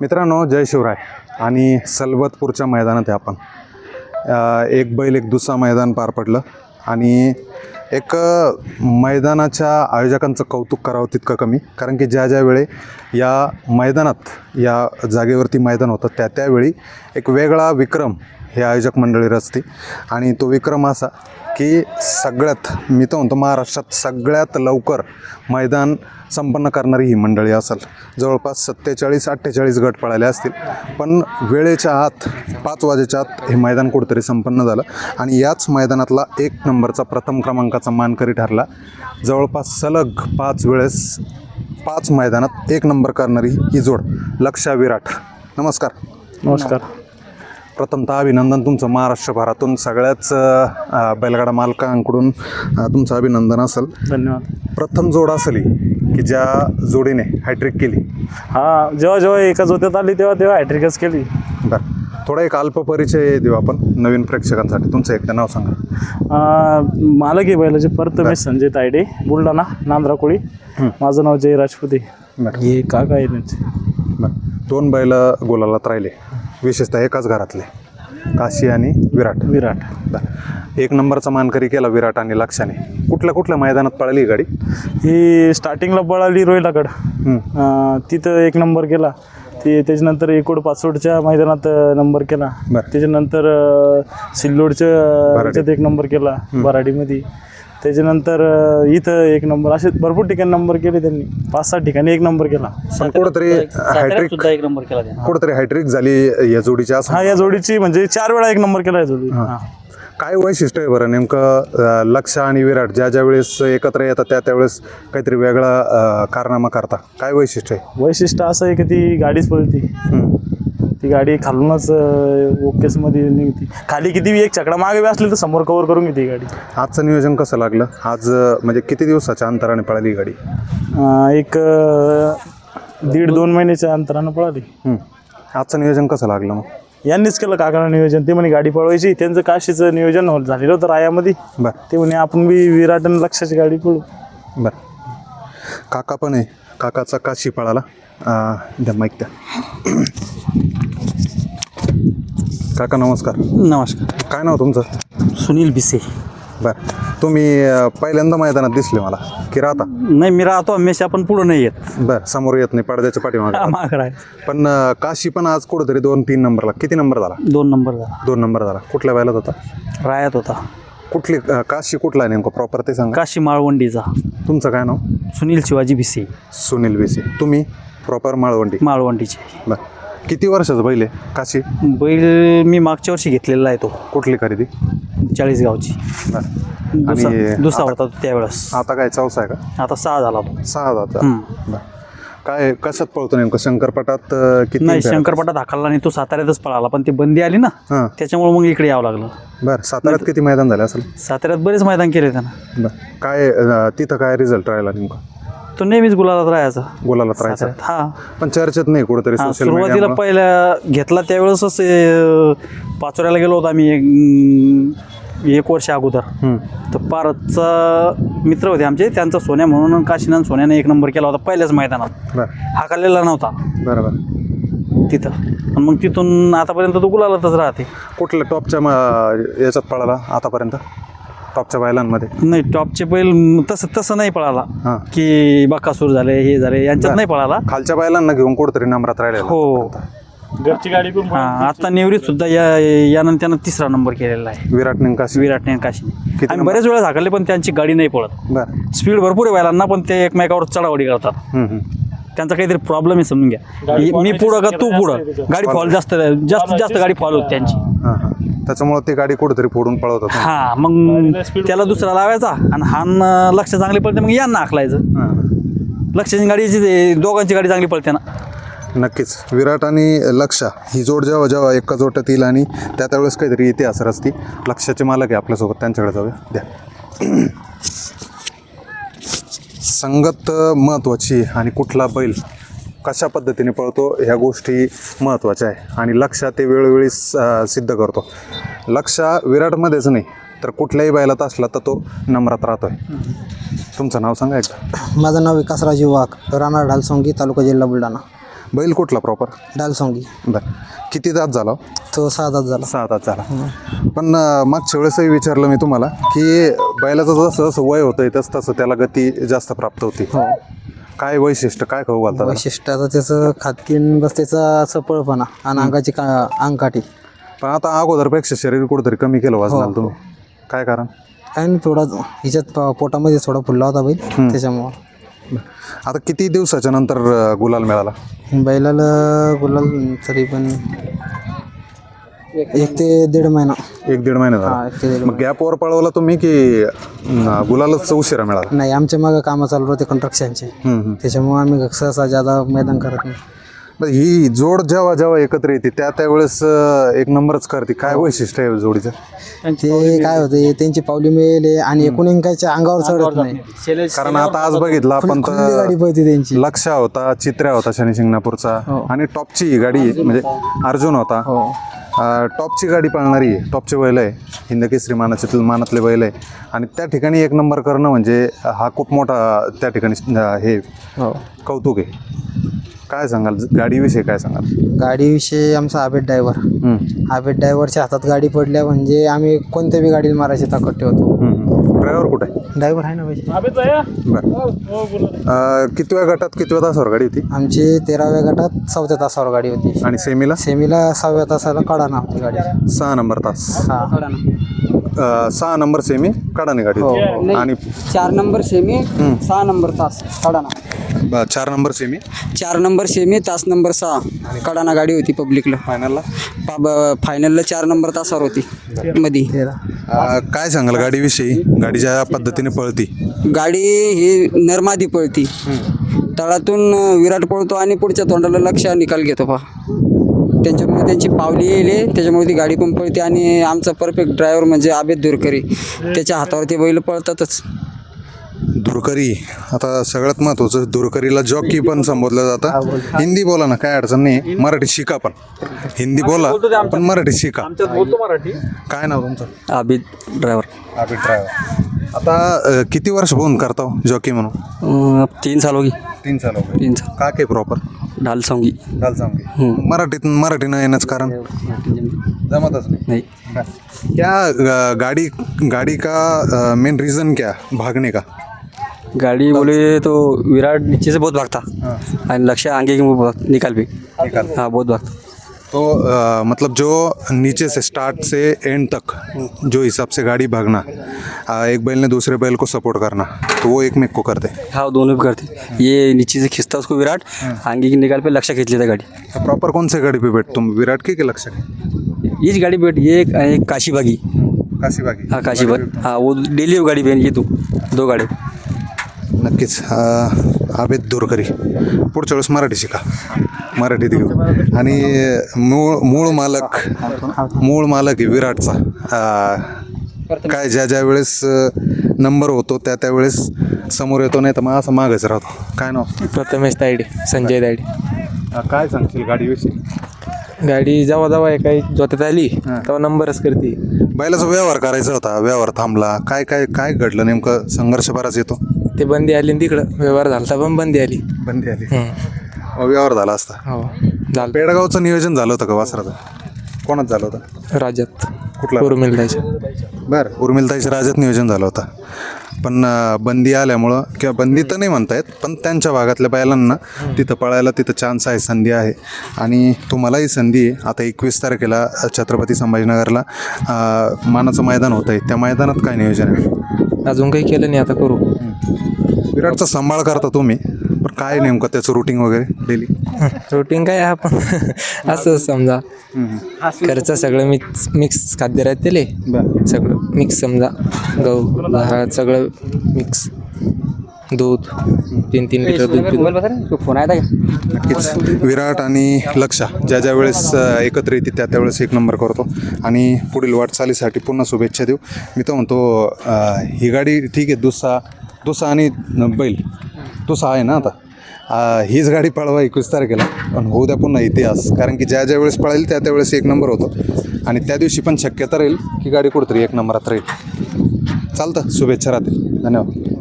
मित्रांनो, जय शिवराय. आणि सलबतपूरच्या मैदानात आहे आपण. एक बैल एक दुसरा मैदान पार पडलं आणि एक मैदानाच्या आयोजकांचं कौतुक करावं तितकं कमी. कारण की ज्या वेळी या मैदानात या जागेवरती मैदान होतं त्यावेळी एक वेगळा विक्रम हे आयोजक मंडळी रचते. आणि तो विक्रम असा की सगळ्यात, मी तर म्हणतो महाराष्ट्रात सगळ्यात लवकर मैदान संपन्न करणारी ही मंडळी असेल. जवळपास 47-48 गट पळाले असतील, पण वेळेच्या आत 5 वाजेच्या आत हे मैदान कुठेतरी संपन्न झालं. आणि याच मैदानातला 1 नंबरचा प्रथम क्रमांकाचा मानकरी ठरला. जवळपास सलग 5 वेळेस 5 मैदानात 1 नंबर करणारी ही जोड लक्षा विराट. नमस्कार. नमस्कार. प्रथमतः अभिनंदन तुमचं. महाराष्ट्रभरातून सगळ्याच बैलगाडा मालकांकडून तुमचं अभिनंदन असेल. धन्यवाद. प्रथम जोड असेल की ज्या जोडीने हॅट्रिक केली. हां, जेव्हा एका जोत्यात आली तेव्हा हॅट्रिकच केली. बरं, थोडा एक अल्प परिचय देऊ आपण नवीन प्रेक्षकांसाठी. तुमचं एकदा नाव सांगा. मालक आहे बैलाचे प्रथमेश संजय तायडे, बुलढाणा, नांद्राकोळी. माझं नाव जय राजपुते. बरं, हे काका आहे त्यांचे. बरं, 2 बैल गोलालात राहिले, विशेषतः एकाच घरातले, काशी आणि विराट. बरं, 1 नंबरचा मानकरी केला विराट आणि लक्षाने. कुठल्या मैदानात पळाली ही गाडी? ही स्टार्टिंगला पळाली रोहिलागड, तिथं 1 नंबर केला. त्याच्यानंतर एकोड पाचोडच्या मैदानात नंबर केला. त्याच्यानंतर सिल्लोडच्या 1 नंबर केला बराडीमध्ये. त्याच्यानंतर इथं 1 नंबर, असे भरपूर ठिकाणी नंबर केले त्यांनी. 5-6 ठिकाणी 1 नंबर केला. पण कुठेतरी हॅट्रिक 1 नंबर केला त्याने. कुठेतरी हॅट्रिक झाली या जोडीची. हा, या जोडीची म्हणजे 4 वेळा 1 नंबर केला या जोडी. काय वैशिष्ट्य आहे बरं नेमकं? लक्ष आणि विराट ज्या वेळेस एकत्र येतात त्यावेळेस काहीतरी वेगळा कारनामा करता. काय वैशिष्ट्य आहे? वैशिष्ट्य असं आहे की ती गाडीच पळती. ती गाडी खालूनच ओकेसमध्ये निघते. खाली किती एक छकडा मागे असली तर समोर कव्हर करून घेते गाडी. आजचं नियोजन कसं लागलं? आज म्हणजे किती दिवसाच्या अंतराने पळाली ही गाडी? एक 1.5-2 महिन्याच्या अंतरानं पळाली. आजचं नियोजन कसं लागलं मग? यांनीच केलं काकाला नियोजन. ते म्हणे गाडी पळवायची. त्यांचं काशीचं नियोजन झालेलं होतं रायामध्ये. बरं, ते म्हणे आपण बी विराट आणि लक्षाची गाडी पळू. बरं, काका पण आहे. काकाचा काशी पळाला. द्या माईक द्या. काका नमस्कार. नमस्कार. काय नाव तुमचं? सुनील बिसे. बरं, तुम्ही पहिल्यांदा मैदानात दिसले मला की राहता? नाही, मी राहतो हमेशा, पण पुढं नाही येत. बरं, समोर येत नाही, पडद्याच्या पाठीमागे. माकडा आहे. पण काशी पण आज कुठेतरी 2-3 नंबरला. किती नंबर झाला? 2 नंबर झाला. 2 नंबर झाला. कुठल्या बैलात होता? रायात होता. कुठली काशी कुठला आहे नेमकं प्रॉपर ते सांगा. काशी माळवंडीचा. तुमचं काय नाव? सुनील शिवाजी बिसे. सुनील बेसी. तुम्ही प्रॉपर माळवंडी? माळवंडीचे. बरं, किती वर्षाचं बैल आहे काशी? बैल मी मागच्या वर्षी घेतलेला आहे. तो कुठली खरेदी? 40 गावची. बरं, आणि दुसरा होता तो त्यावेळेस. आता काय चौसा आहे का? आता 6 झाला तो. 6 जाता. बरं, काय कशात पळतो नेमकं? शंकरपटात किती? नाही, शंकरपटात हाकलला नाही तो. साताऱ्यातच पळाला, पण ते बंदी आली ना, हां. त्याच्यामुळे मग इकडे यावं लागलं. बरं, साताऱ्यात किती मैदान झाले असेल? साताऱ्यात बरेच मैदान केले त्यानं. बरं, काय तिथं काय रिझल्ट राहिला नेमका? तो नेहमीच गुलालात राहायचा. बोलायला राहायचं. हा, पण चर्चेत नाही कुठेतरी सोशल सुरुवातीला मीडिया? पहिल्या घेतला त्यावेळेसच पाचोऱ्याला गेलो होतो आम्ही 1 वर्ष अगोदर. तर पारचा मित्र होते आमचे, त्यांचा सोन्या म्हणून काशीनाथ सोन्याने 1 नंबर केला होता पहिल्याच मैदानात. बरं, हाकललेला नव्हता बरोबर. तिथं. आणि मग तिथून आतापर्यंत तो गुलालातच राहते. कुठल्या टॉपच्या याच्यात पळाला आतापर्यंत? टॉपच्या बैलांमध्ये? नाही, टॉपचे बैल तसं नाही पळाला. हां, की बकासूर झाले हे झाले यांच्यात नाही पळाला. खालच्या बैलांना घेऊन कुठेतरी नंबरात राहिलेला. हो, घरची गाडी पण हां. आता निवृत्त सुद्धा यानंतर त्यानं 3रा नंबर केलेला आहे. विराटने काशी? विराटने काशी. किती आणि नंबर? बरेच वेळा झाकले, पण त्यांची गाडी नाही पळत. बरं, स्पीड भरपूर आहे बैलांना, पण ते एकमेकावर चढावडी करतात. त्यांचा काहीतरी प्रॉब्लेम आहे, समजून घ्या. मी पुढं का तू पुढं, गाडी फॉल जास्त गाडी फॉल होती त्यांची. हां हां, त्याच्यामुळे ती गाडी कुठेतरी फोडून पळवत होता. हा, मग त्याला दुसरा लावायचा आणि हा लक्ष चांगली पळते, मग यांना हाकलायचं. लक्षाची गाडीची, दोघांची गाडी चांगली पळते ना. नक्कीच. विराट आणि लक्षा ही जोड जेव्हा एका जोटात येईल आणि त्यावेळेस काहीतरी इतिहास असती. लक्षाचे मालक आहे आपल्यासोबत, त्यांच्याकडे जाऊया. द्या. संगत महत्त्वाची आणि कुठला बैल कशा पद्धतीने पळतो ह्या गोष्टी महत्त्वाच्या आहे. आणि लक्ष ते वेळोवेळी सिद्ध करतो. लक्ष विराटमध्येच नाही तर कुठल्याही बैलात असला तर तो नम्रात राहतो आहे. तुमचं नाव सांगा एकदा. माझं नाव विकास राजीव वाघ, राणा ढालसोंगी, तालुका जिल्हा बुलढाणा. बैल कुठला प्रॉपर? डालसोंगी. बरं. किती दात झाला? तो 6 दात झाला. 6 दात झाला. पण मागच्या वेळेसही विचारलं मी तुम्हाला की बैलाचं जसं जसं वय होतं तसं तसं त्याला गती जास्त प्राप्त होती. काय वैशिष्ट्य, काय खाऊ घालतात? वैशिष्ट्याचं त्याचं खातकीन बस त्याचा सपळपणा आणि अंगाची अंगकाठी. पण आता अगोदरपेक्षा शरीर कुठंतरी कमी केलं वाजणार तुम्ही, काय कारण? काय नाही, थोडा हिच्यात पोटामध्ये थोडा फुलला होता बैल, त्याच्यामुळं. आता किती दिवसाच्या नंतर गुलाल मिळाला? बैलाला गुलाल तरी पण 1 ते 1.5 महिना. 1-1.5 महिना झाला. 1 ते 1.5 मग गॅपवर पळवला तुम्ही की गुलालच उशिरा मिळाला? नाही, आमच्या मागं कामं चालू होते कंस्ट्रक्शनचे, त्याच्यामुळे आम्ही सहसा ज्यादा मैदान करत नाही. मग ही जोड जेव्हा जेव्हा एकत्र येते त्यावेळेस एक नंबरच करते. काय वैशिष्ट्य आहे जोडीचं? ते काय होते, त्यांची पावली मिळेल आणि एकूण कायच्या अंगावर चढत नाही. कारण आता आज बघितलं आपण खुल्ली गाडी पळते त्यांची. लक्षा होता, चित्र्या होता शनी शिंगणापूरचा, आणि टॉपची ही गाडी म्हणजे अर्जुन होता. टॉपची गाडी पाळणारी आहे, टॉपचे बैल आहे, हिंदकेसरी मानातले बैल आहे, आणि त्या ठिकाणी एक नंबर करणं म्हणजे हा खूप मोठा त्या ठिकाणी हे कौतुक आहे. काय सांगाल गाडीविषयी, काय सांगाल? गाडीविषयी आमचा आबेद ड्रायव्हरच्या हातात गाडी पडल्या म्हणजे आम्ही कोणत्या बी गाडीला मारायची ताकद ठेवतो. ड्रायव्हर कुठे आहे? ड्रायव्हर आहे ना पाहिजे. बरं. कितव्या गटात कितव्या तासावर गाडी होती? आमची 13व्या गटात 4थ्या तासावर गाडी होती. आणि सेमीला? सेमीला 6व्या तासाला कडाना होती गाडी. 6 नंबर तास. 6 नंबर सेमी कडाने गाडी हो. होती. आणि 4 नंबर सेमी 6 नंबर तास Kadana. 4 number semi 4 number semi तास नंबर 6 कडाना गाडी होती पब्लिकला. फायनलला? फायनलला 4 नंबर तासावर होती मध्ये. काय सांगाल गाडीविषयी? गाडी ज्या पद्धतीने पळती, गाडी ही नरमादी पळती. तळातून विराट पळतो आणि पुढच्या तोंडाला लक्ष निकाल घेतो त्यांच्यामुळे त्यांची पावली येईल, त्याच्यामुळे ती गाडी पण पळते. आणि आमचा परफेक्ट ड्रायव्हर म्हणजे आबेद दुरकरी, त्याच्या हातावर ते बैल पळतातच. दुरकरी. आता सगळ्यात महत्त्वाचं, दुरकरीला जॉकी पण संबोधलं जातं. हिंदी बोला ना, काय अडचण नाही. मराठी शिका, पण हिंदी बोला पण मराठी शिका. काय नाव तुमचं? आबेद ड्रायव्हर. आबिद ड्रायव्हर. आता किती वर्ष फोन करता जॉकी म्हणून? 3 साल होगी. 3 साल हो गए. 3 साल. का के प्रॉपर डालसोंगी. मराठी न येण्याचं कारण? जमतच नाही. क्या गाड़ी का मेन रीज़न क्या भागने का? गाड़ी बोले तो विराट नीचे से बहुत भागता और लक्ष्य आगे की निकाल भी हाँ बहुत भागता. तो मतलब जो नीचे से स्टार्ट से एंड तक जो हिसाब से गाड़ी भागना, एक बैल ने दूसरे बैल को सपोर्ट करना, तो वो एक मेक को करते. हाँ दोनों भी करते. ये नीचे से खींचता उसको विराट, आगे की निकाल पे लक्ष्य खींच लेता गाड़ी. तो प्रॉपर कौन से गाड़ी पे बैठ तुम, विराट की लक्ष्य की? ये गाड़ी बैठ ये एक काशीबागी. काशीबागी. हाँ काशीबाग. हाँ वो डेली वो गाड़ी बहन ये 2 गाड़ी. नक्कीच. आबेद दुरकरी. पुढच्या वेळेस मराठी शिका, मराठीत घेऊ. आणि मूळ मालक आहे विराटचा. काय ज्या वेळेस नंबर होतो त्यावेळेस समोर येतो, नाही तर मग असं मागच राहतो. काय नाव? प्रथमेश तायडे, संजय तायडे. काय सांगशील गाडीविषयी? गाडी जेव्हा काही जोत्यात आली तेव्हा नंबरच करते. बैलाचा व्यवहार करायचा होता, व्यवहार थांबला. काय घडलं नेमकं? संघर्ष बराच येतो. ते बंदी आली तिकडं व्यवहार झाला पण बंदी आली. व्यवहार झाला असता. हो झालं. पेडगावचं नियोजन झालं होतं का वासराचं? कोणाच झालं होतं? राज्यात कुठला? उर्मिलताईच्या. बरं. उर्मिलताईच्या राज्यात नियोजन झालं होतं, पण बंदी आल्यामुळं, किंवा बंदी तर नाही म्हणतायत, पण त्यांच्या भागातल्या बैलांना तिथं पळायला तिथं चान्स आहे, संधी आहे. आणि तुम्हालाही संधी आहे. आता 21 तारखेला छत्रपती संभाजीनगरला मानाचं मैदान होतं आहे. त्या मैदानात काय नियोजन आहे? अजून काही केलं नाही, आता करू. विराटचा सांभाळ करता तुम्ही, पण काय नेमकं त्याचं रुटीन वगैरे डेली? रुटीन काय आपण असं समजा खर्च सगळं मिक्स खाद्य राहते, सगळं मिक्स समजा, गहू सगळं मिक्स, दूध 3 लिटर दूध. फोन आहे का? नक्कीच. विराट आणि लक्षा ज्या वेळेस एकत्र येते त्यावेळेस एक नंबर करतो. आणि पुढील वाटचालीसाठी पुन्हा शुभेच्छा देऊ. मी तर म्हणतो ही गाडी ठीक आहे, दुसा आणि बैल दुसा आहे ना, आता हीच गाडी पळवा 21 तारखेला, पण होऊ द्या पुन्हा इतिहास. कारण की ज्या वेळेस पळेल त्यावेळेस एक नंबर होतो, आणि त्या दिवशी पण शक्यता राहील की गाडी कुठेतरी एक नंबरात राहील. चालतं. शुभेच्छा राहतील. धन्यवाद.